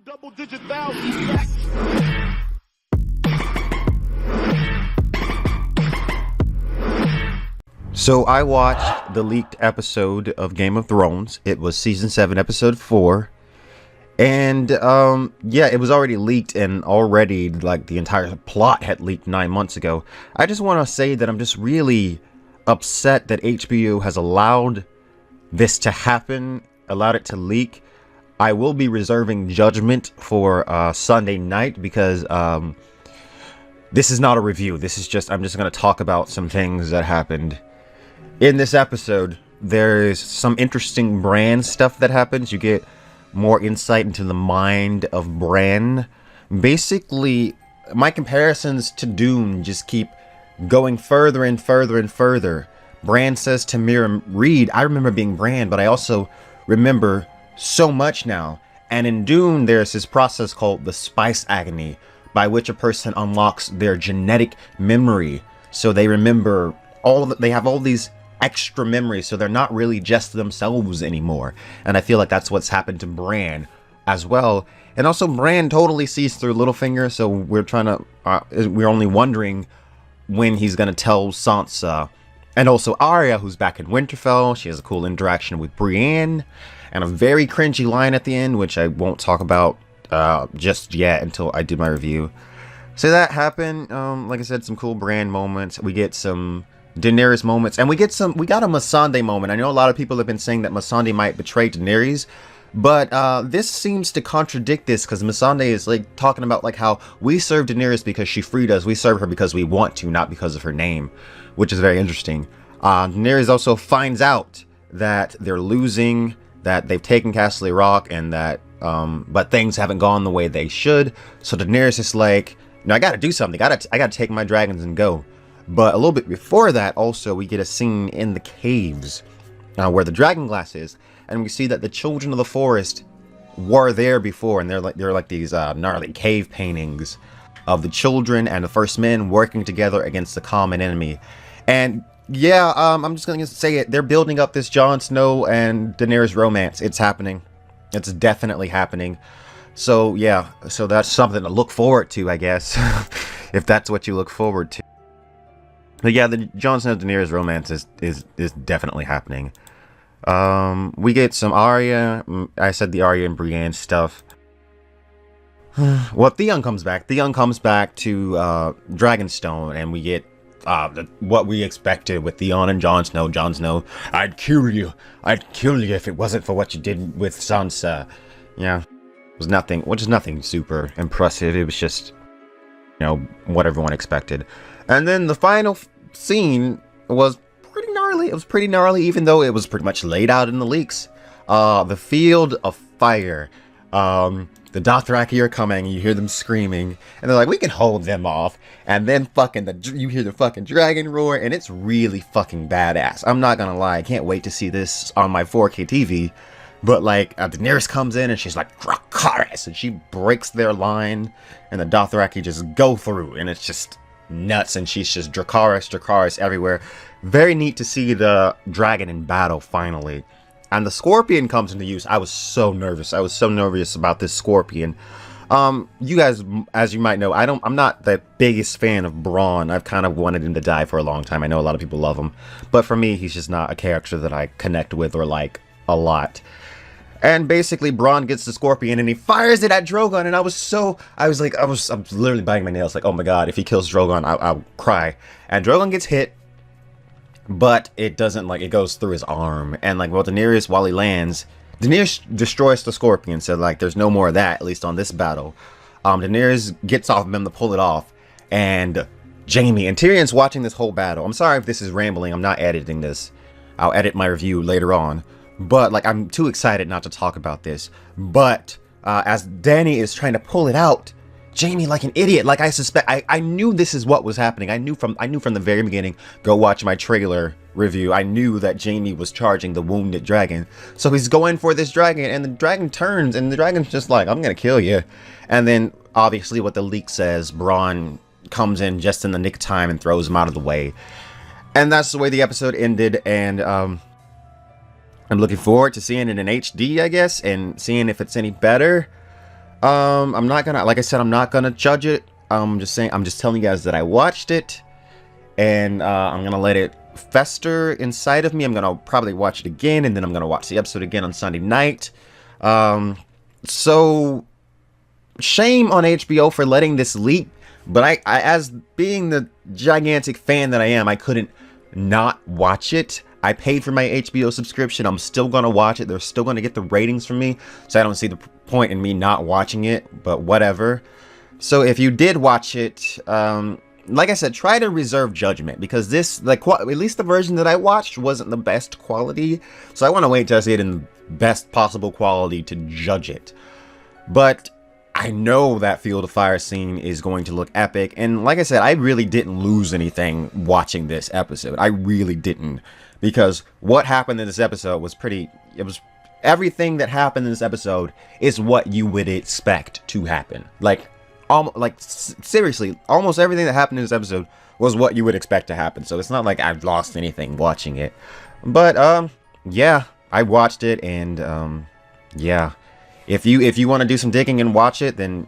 Double-digit thousands. So I watched the leaked episode of Game of Thrones. It was season 7, episode 4. And yeah, it was already leaked, and already like the entire plot had leaked 9 months ago. I just want to say that I'm just really upset that HBO has allowed this to happen, allowed it to leak. I will be reserving judgment for Sunday night because this is not a review. This is just, I'm just going to talk about some things that happened. In this episode, there's some interesting Bran stuff that happens. You get more insight into the mind of Bran. Basically, my comparisons to Dune just keep going further and further and further. Bran says to Mira Reed, I remember being Bran, but I also remember so much now. And in Dune, there's this process called the Spice Agony, by which a person unlocks their genetic memory. So they remember they have all these extra memories, so they're not really just themselves anymore. And I feel like that's what's happened to Bran as well. And also Bran totally sees through Littlefinger, so we're only wondering when he's gonna tell Sansa. And also Arya, who's back in Winterfell, she has a cool interaction with Brienne and a very cringy line at the end, which I won't talk about just yet until I do my review. So that happened. Like I said, some cool Bran moments. We get some Daenerys moments, and we got a Missandei moment. I know a lot of people have been saying that Missandei might betray Daenerys, but this seems to contradict this, because Missandei is like talking about like how we serve Daenerys because she freed us. We serve her because we want to, not because of her name, which is very interesting. Daenerys also finds out that they're losing, that they've taken Castle Rock, and that but things haven't gone the way they should. So Daenerys is like, no, I gotta do something. I gotta take my dragons and go. But a little bit before that, also, we get a scene in the caves where the dragon glass is, and we see that the children of the forest were there before, and they're like these gnarly cave paintings of the children and the first men working together against the common enemy. And yeah, I'm just gonna say it. They're building up this Jon Snow and Daenerys romance. It's happening. It's definitely happening. So yeah, so that's something to look forward to, I guess, if that's what you look forward to. But yeah, the Jon Snow Daenerys romance is definitely happening. We get some Arya. I said the Arya and Brienne stuff. Well, Theon comes back. Theon comes back to Dragonstone, and we get what we expected with Theon and Jon Snow. Jon Snow, I'd kill you. I'd kill you if it wasn't for what you did with Sansa. Yeah, it was nothing. Which is nothing super impressive. It was just, you know, what everyone expected. And then the final scene was pretty gnarly. It was pretty gnarly, even though it was pretty much laid out in the leaks. The Field of Fire. The Dothraki are coming. You hear them screaming, and they're like, "We can hold them off." And then you hear the fucking dragon roar, and it's really fucking badass. I'm not gonna lie. I can't wait to see this on my 4K TV. But like, Daenerys comes in and she's like, "Dracarys," and she breaks their line, and the Dothraki just go through, and it's just nuts, and she's just Dracarys everywhere. Very neat to see the dragon in battle finally. And the scorpion comes into use. I was so nervous. I was so nervous about this scorpion. You guys, as you might know, I'm not the biggest fan of Bronn. I've kind of wanted him to die for a long time. I know a lot of people love him, but for me, he's just not a character that I connect with or like a lot. And basically, Bronn gets the scorpion and he fires it at Drogon, and I was literally biting my nails, like, oh my god, if he kills Drogon, I'll cry. And Drogon gets hit, but it doesn't, like, it goes through his arm. And like, well, Daenerys, while he lands, Daenerys destroys the scorpion, so like, there's no more of that, at least on this battle. Daenerys gets off of him to pull it off, and Jaime and Tyrion's watching this whole battle. I'm sorry if this is rambling. I'm not editing this. I'll edit my review later on. But like, I'm too excited not to talk about this. But as Dany is trying to pull it out, Jaime, like an idiot, like I knew this is what was happening. I knew from the very beginning. Go watch my trailer review. I knew that Jaime was charging the wounded dragon. So he's going for this dragon, and the dragon turns, and the dragon's just like, I'm gonna kill you. And then obviously what the leak says, Bronn comes in just in the nick of time and throws him out of the way. And that's the way the episode ended. And I'm looking forward to seeing it in HD, I guess, and seeing if it's any better. I'm not gonna, like I said, I'm not gonna judge it. I'm just telling you guys that I watched it, and I'm gonna let it fester inside of me. I'm gonna probably watch it again, and then I'm gonna watch the episode again on Sunday night. So shame on HBO for letting this leak, but I as being the gigantic fan that I am, I couldn't not watch it. I paid for my HBO subscription. I'm still gonna watch it. They're still gonna get the ratings from me, so I don't see the point in me not watching it, but whatever. So if you did watch it, like I said, try to reserve judgment, because this, like, at least the version that I watched wasn't the best quality, so I want to wait till I see it in the best possible quality to judge it. But I know that Field of Fire scene is going to look epic, and like I said, I really didn't lose anything watching this episode. I really didn't, because what happened in this episode was everything that happened in this episode is what you would expect to happen. Seriously, almost everything that happened in this episode was what you would expect to happen. So it's not like I've lost anything watching it. But yeah, I watched it, and yeah, if you want to do some digging and watch it, then